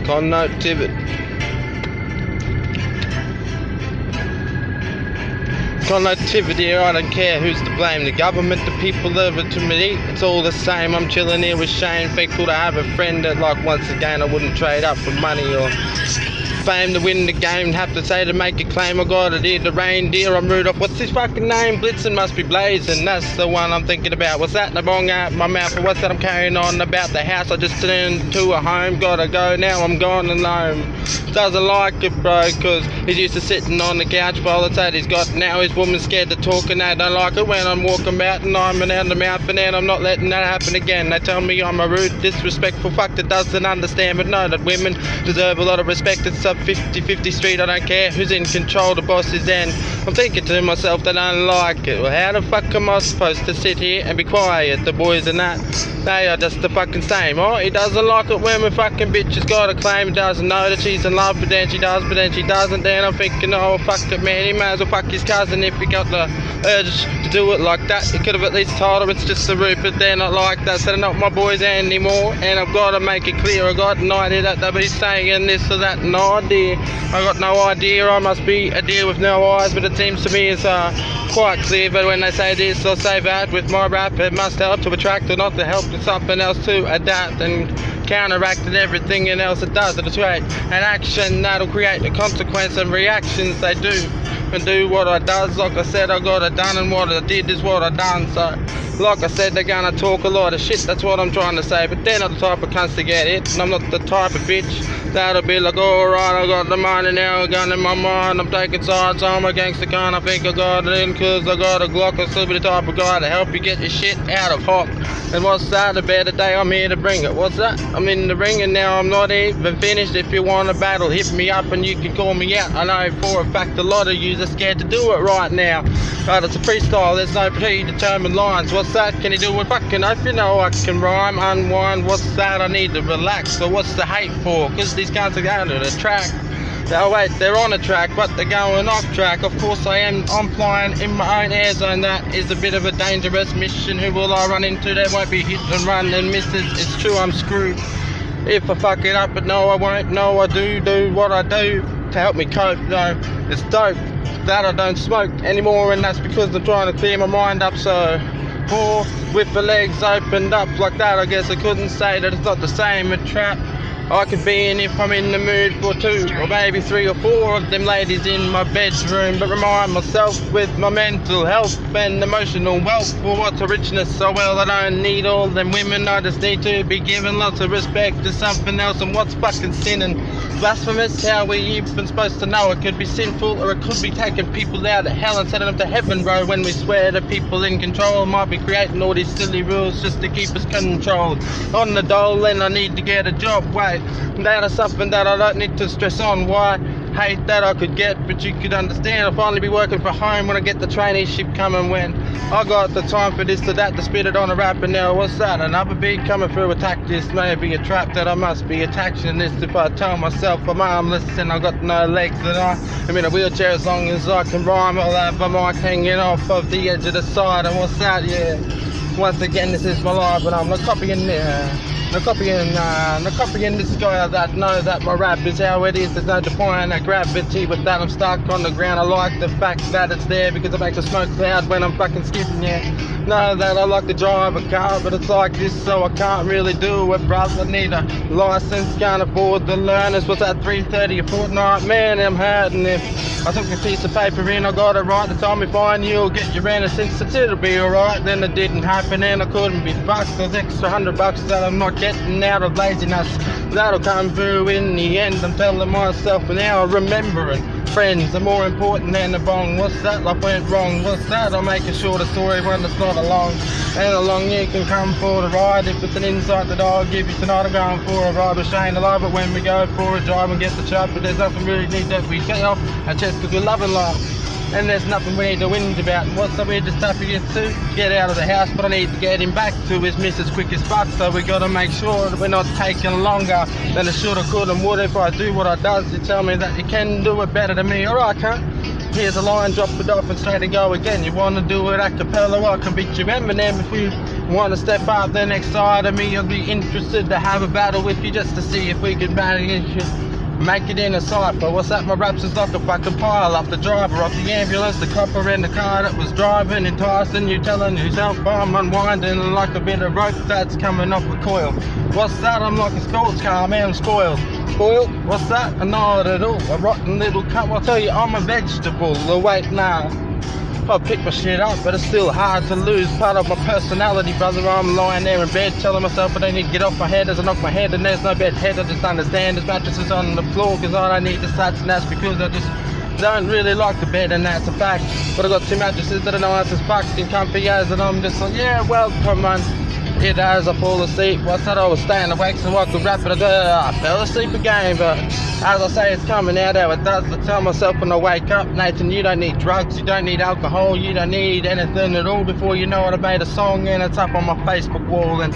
conote-tivet. Conote-tivet here, I don't care who's to blame. The government, the people, the opportunity, it's all the same. I'm chilling here with Shane, thankful to have a friend that, like, once again I wouldn't trade up for money or fame to win the game. Have to say to make a claim, I got it here, the reindeer, I'm Rudolph. What's his fucking name? Blitzen must be blazing, that's the one I'm thinking about. What's that in the bong out my mouth? What's that I'm carrying on about the house I just turned into a home? Gotta go now, I'm gone alone. Doesn't like it, bro, cause he's used to sitting on the couch for all the time he's got. Now his woman's scared to talk and they don't like it when I'm walking about and I'm out the mouth, and then I'm not letting that happen again. They tell me I'm a rude, disrespectful fuck that doesn't understand, but know that women deserve a lot of respect. It's up 50-50 street, I don't care who's in control, the boss is in. I'm thinking to myself that I don't like it. Well, how the fuck am I supposed to sit here and be quiet? The boys and that, they are just the fucking same. Oh, he doesn't like it when my fucking bitch has got a claim. He doesn't know that she's in love, but then she does, but then she doesn't. Then I'm thinking, oh fuck it, man, he may as well fuck his cousin if he got the urge to do it like that. He could have at least told her it's just a root, but they're not like that, so they're not my boys anymore. And I've got to make it clear, I got an idea that they'll be saying this or that, an idea. I got no idea, I must be a deer with no eyes, but it seems to me it's quite clear. But when they say this or say that, with my rap it must help to attract or not to help to something else to adapt and counteract and everything else it does. It's right, an action that'll create the consequence and reactions they do. And do what I does, like I said I got it done, and what I did is what I done. So like I said, they're gonna talk a lot of shit, that's what I'm trying to say, but they're not the type of cunts to get it, and I'm not the type of bitch that'll be like, alright, I got the money now, a gun in my mind, I'm taking sides, I'm a gangster cunt, I think I got it in cause I got a Glock. I'll still be the type of guy to help you get your shit out of hock. And what's that, a better day, I'm here to bring it. What's that? I'm in the ring and now I'm not even finished. If you want a battle, hit me up and you can call me out. I know for a fact a lot of yous are scared to do it right now, but it's a freestyle, there's no predetermined lines. What's that? Can you do it fucking if you know I can rhyme, unwind? What's that? I need to relax. So what's the hate for? Cause these guys are going to the track. Oh wait, they're on a track, but they're going off track. Of course I'm flying in my own air zone. That is a bit of a dangerous mission. Who will I run into? There won't be hit and run and misses. It's true, I'm screwed if I fuck it up, but no I won't. No, I do what I do to help me cope. No, it's dope that I don't smoke anymore, and that's because I'm trying to clear my mind up. So poor with the legs opened up like that, I guess I couldn't say that it's not the same a trap I could be in if I'm in the mood for 2 or maybe 3 or 4 of them ladies in my bedroom. But remind myself with my mental health and emotional wealth for what's a richness. So well, I don't need all them women, I just need to be given lots of respect to something else. And what's fucking sin and blasphemous? How we even supposed to know? It could be sinful or it could be taking people out of hell and sending them to heaven, bro. When we swear to people in control, might be creating all these silly rules just to keep us controlled on the dole. And I need to get a job, wait, that is something that I don't need to stress on. Why hate that I could get, but you could understand. I'll finally be working for home when I get the traineeship coming, when I got the time for this to that to spit it on a rap. And now what's that? Another beat coming through, attack this, maybe a trap that I must be attaching this. If I tell myself I'm armless and I got no legs, then I'm in a wheelchair as long as I can rhyme. I'll have my mic hanging off of the edge of the side. And what's that? Yeah, once again this is my life, but I'm not copying no copying this guy that know that my rap is how it is. There's no defying that gravity with that. I'm stuck on the ground. I like the fact that it's there because it makes a smoke cloud when I'm fucking skipping. Yeah, know that I like to drive a car, but it's like this, so I can't really do it, brother. I need a license, can't afford the learners. What's that, 330 a fortnight? Man, I'm hurting. If I took a piece of paper in, I got it right. The time we find you'll get your innocence, it'll be alright. Then it didn't happen and I couldn't be fucked. Those extra $100 that I'm not getting out of laziness, that'll come through in the end. I'm telling myself now, remembering friends are more important than the bong. What's that? Life went wrong. What's that? I'll make a shorter story when it's not along. And along you can come for the ride. If it's an insight that I'll give you tonight, I'm going for a ride with Shane. I love it when we go for a drive and get the chop, but there's nothing really need that we get off our chest because we love and love. And there's nothing we need to whinge about. And what's the weirdest stuff he gets to? Get out of the house, but I need to get him back to his missus quick as fuck. So we gotta make sure that we're not taking longer than it shoulda, could and would. If I do what I does, you tell me that you can do it better than me. Alright, cunt. Here's a line, drop it off and straight and go again. You wanna do it a cappella? I can beat you Eminem if we wanna step up the next side of me. I'll be interested to have a battle with you just to see if we can make it in a cipher. What's that? My raps is like a fucking pile up. The driver of the ambulance, the copper in the car that was driving, enticing you, telling yourself I'm unwinding like a bit of rope that's coming off a coil. What's that? I'm like a sports car, man, I'm spoiled. Spoiled? What's that? Not at all. A rotten little cunt. I'll tell you, I'm a vegetable. Oh wait, nah. I pick my shit up, but it's still hard to lose part of my personality, brother. I'm lying there in bed telling myself I don't need to get off my head as I knock my head and there's no bed head. I just understand there's mattresses on the floor because I don't need the sites, and that's because I just don't really like the bed, and that's a fact. But I got two mattresses that are nice as fucking comfy as, and I'm just like, yeah, welcome on. It as I fall asleep. What's that? I was staying awake so I could rap it. I fell asleep again, but as I say, it's coming out how it does. I tell myself when I wake up, Nathan, you don't need drugs, you don't need alcohol, you don't need anything at all. Before you know it, I made a song and it's up on my Facebook wall and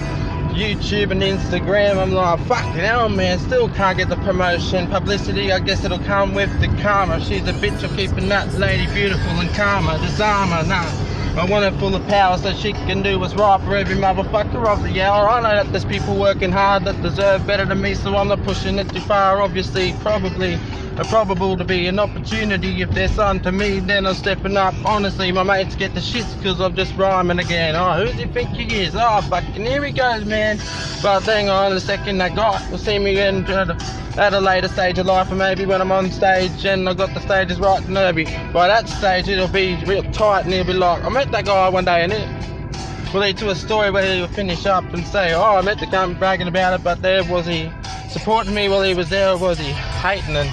YouTube and Instagram. I'm like, fucking hell, man, still can't get the promotion, publicity. I guess it'll come with the karma. She's a bitch for keeping that lady beautiful and calmer. Disarmer, nah. I want her full of power so she can do what's right for every motherfucker of the hour. I know that there's people working hard that deserve better than me, so I'm not pushing it too far. Obviously, probable to be an opportunity. If there's something to me, then I'm stepping up. Honestly, my mates get the shits because I'm just rhyming again. Oh, who does he think he is? Oh, fucking here he goes, man. But hang on a second, that guy will see me at a later stage of life, or maybe when I'm on stage and I got the stages right and maybe by that stage it'll be real tight and he'll be like, I met that guy one day and it will lead to a story where he'll finish up and say, oh, I met the guy bragging about it, but there was he supporting me while he was there, or was he hating? And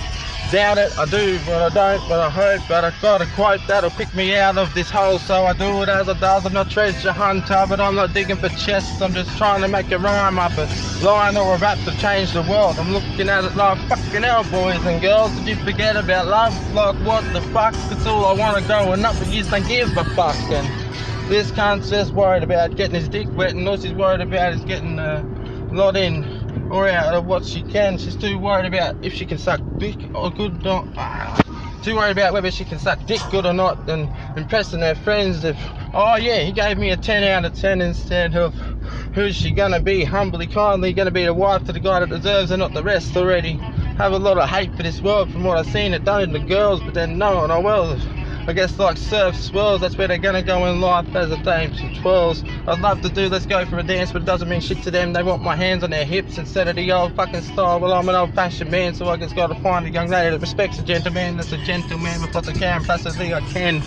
doubt it, I do, but I don't, but I hope, but I got a quote that'll pick me out of this hole, so I do it as I does. I'm not treasure hunter, but I'm not digging for chests, I'm just trying to make a rhyme up a line or a rap to change the world. I'm looking at it like, fucking hell, boys and girls, did you forget about love? Like, what the fuck? It's all I want to growing up, but you just don't give a fuck. And this cunt's just worried about getting his dick wet, and all she's worried about is getting a lot in or out of what she can. She's too worried about if she can suck dick or good or not. Too worried about whether she can suck dick good or not, and impressing her friends. If, oh yeah, he gave me a 10 out of 10 instead of who's she gonna be, humbly, kindly gonna be the wife to the guy that deserves her, not the rest. Already have a lot of hate for this world from what I've seen it done in the girls, but then no, and I well, I guess like surf swirls, that's where they're gonna go in life as a dame she twirls. I'd love to do let's go for a dance, but it doesn't mean shit to them. They want my hands on their hips instead of the old fucking style. Well, I'm an old fashioned man, so I just gotta find a young lady that respects a gentleman, that's a gentleman with what I can, possibly I can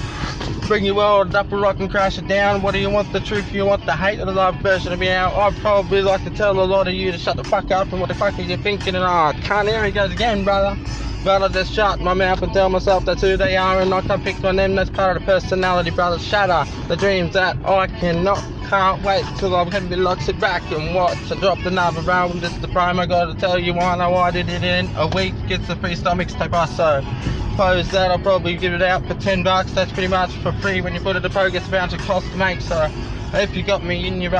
bring you world up a rock and crash it down. What do you want, the truth, you want the hate, or the love version of me out? I'd probably like to tell a lot of you to shut the fuck up, and what the fuck are you thinking? And oh, can't, here he goes again, brother. But I just shut my mouth and tell myself that's who they are, and I can't pick on them, that's part of the personality, brother. Shatter the dreams that I can't wait till I'm gonna be like, sit back and watch. I dropped another round, this is the prime, I gotta tell you I know I did it in a week. It's a freestyle mixtape, I suppose that I'll probably give it out for $10. That's pretty much for free when you put it to pro, gets a bunch of cost to make. So if you got me in your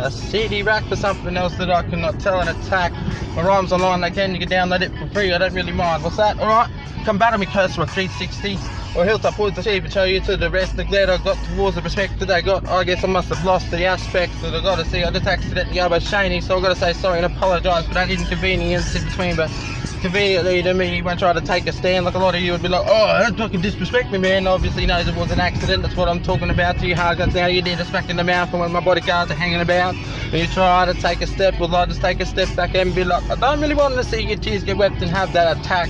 CD rack for something else that I cannot tell and attack, my rhymes online, you can download it for free, I don't really mind. What's that? Alright, come battle me cursor with 360 or hilltop woods, I even show you to the rest. The glare I got towards the respect that I got, I guess I must have lost the aspects that I gotta see. I just accidentally over shiny, so I gotta say sorry and apologise for that inconvenience in between. But conveniently to me, when I try to take a stand, like a lot of you would be like, oh, don't fucking disrespect me, man. Obviously knows it was an accident, that's what I'm talking about to you hardguts. Now you did a smack in the mouth, and when my bodyguards are hanging about and you try to take a step, well, I just take a step back and be like, I don't really want to see your tears get wept and have that attack.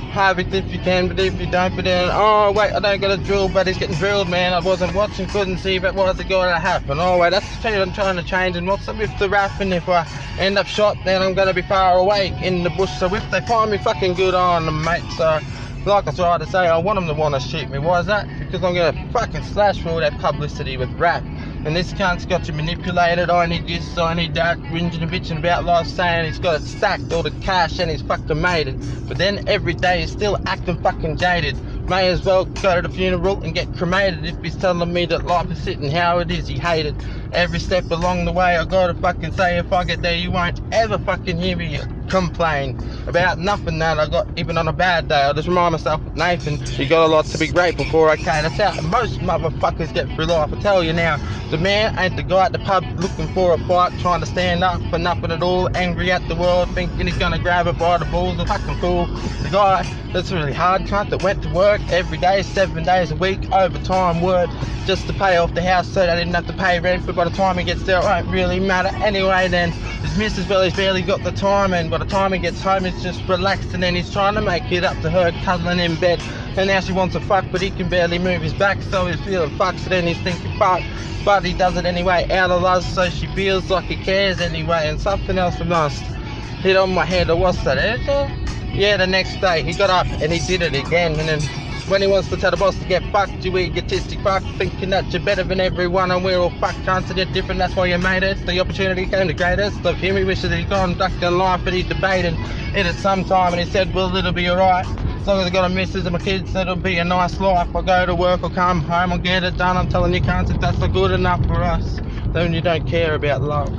Have it if you can, but if you don't, but then, oh wait, I don't got a drill, but he's getting drilled, man. I wasn't watching, couldn't see, but what's going to happen? Oh wait, that's the thing I'm trying to change. And what's up with the rapping? If I end up shot, then I'm gonna be far away in the bush. So if they find me, fucking good on them, mate. So like I tried to say, I want them to want to shoot me. Why is that? Because I'm gonna fucking slash for all that publicity with rap. And this cunt's got you manipulated. I need this, I need that, whinging and bitching about life, saying he's got it stacked, all the cash, and he's fucking made it. But then every day he's still acting fucking jaded. May as well go to the funeral and get cremated if he's telling me that life is sitting how it is, he hated. every step along the way. I gotta fucking say, if I get there, you won't ever fucking hear me complain about nothing that I got, even on a bad day. I just remind myself, Nathan, you got a lot to be grateful for, okay? That's how most motherfuckers get through life. I tell you now, the man ain't the guy at the pub looking for a fight, trying to stand up for nothing at all, angry at the world, thinking he's gonna grab it by the balls. A fucking fool. The guy that's really hard cunt that went to work every day, 7 days a week, overtime work, just to pay off the house so they didn't have to pay rent. But by the time he gets there, it won't really matter anyway. Then his missus, well, he's barely got the time, and by the time he gets home, he's just relaxed, and then he's trying to make it up to her, cuddling in bed, and now she wants to fuck, but he can barely move his back, so he's feeling fucked. So then he's thinking fuck, but he does it anyway out of love, so she feels like he cares anyway. And something else must hit on my head. Or what's that? Yeah, the next day he got up and he did it again, and then when he wants to tell the boss to get fucked, you egotistic fuck, thinking that you're better than everyone and we're all fuck cunts and you're different, that's why you made it. The opportunity came the greatest of him. He wishes he'd gone back in life, but he debated it at some time, and he said, well, it'll be alright. As long as I got a missus and my kids, it'll be a nice life. I'll go to work, I'll come home, I'll get it done. I'm telling you cunts, if that's not good enough for us, then you don't care about love.